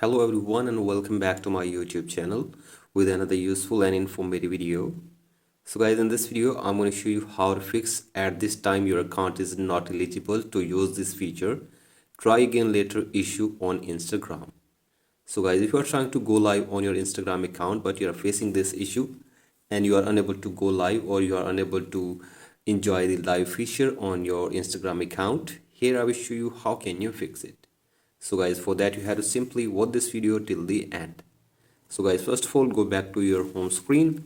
Hello everyone and welcome back to my YouTube channel with another useful and informative video. So guys, in this video I'm going to show you how to fix at this time your account is not eligible to use this feature. Try again later issue on Instagram. So guys, if you are trying to go live on your Instagram account but you are facing this issue and you are unable to go live or you are unable to enjoy the live feature on your Instagram account, here I will show you how can you fix it. So guys, for that you have to simply watch this video till the end. So guys, first of all, go back to your home screen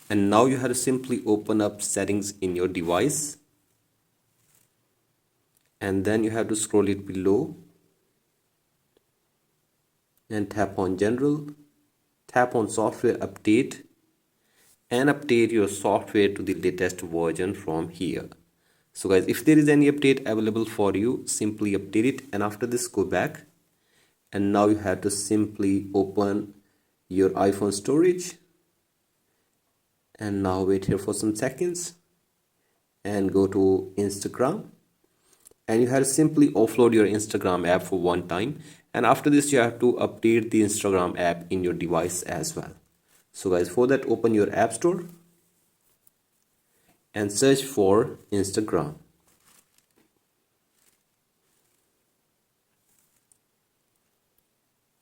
and now you have to simply open up settings in your device, and then you have to scroll it below and tap on general, tap on software update and update your software to the latest version from here. So guys, if there is any update available for you, simply update it, and after this go back and now you have to simply open your iPhone storage and now wait here for some seconds and go to Instagram, and you have to simply offload your Instagram app for one time, and after this you have to update the Instagram app in your device as well. So guys, for that open your App Store and search for Instagram.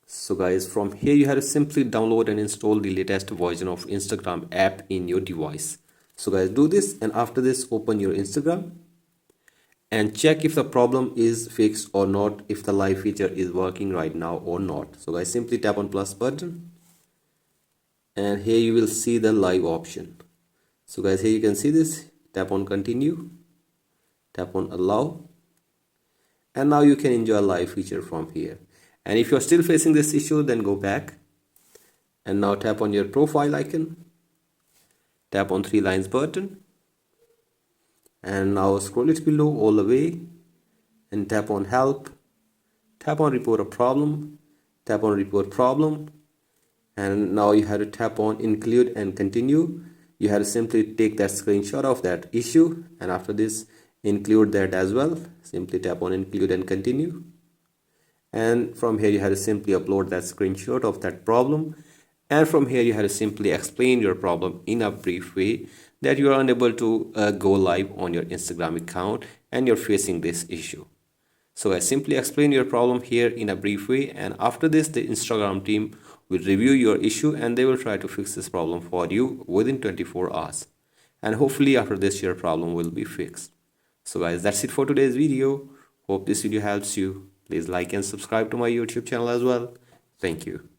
So guys, from here you have to simply download and install the latest version of Instagram app in your device. So guys, do this, and after this open your Instagram and check if the problem is fixed or not, if the live feature is working right now or not. So guys, simply tap on plus button and here you will see the live option. So guys, here you can see this, tap on continue, tap on allow, and now you can enjoy live feature from here. And if you're still facing this issue, then go back and now tap on your profile icon, tap on three lines button and now scroll it below all the way and tap on help, tap on report a problem, tap on report problem, and now you have to tap on include and continue. You have to simply take that screenshot of that issue and after this include that as well. Simply tap on include and continue, and from here you have to simply upload that screenshot of that problem, and from here you have to simply explain your problem in a brief way that you are unable to go live on your Instagram account and you're facing this issue. So I simply explain your problem here in a brief way, and after this the Instagram team will review your issue and they will try to fix this problem for you within 24 hours, and hopefully after this your problem will be fixed. So guys, that's it for today's video. Hope this video helps you. Please like and subscribe to my YouTube channel as well. Thank you.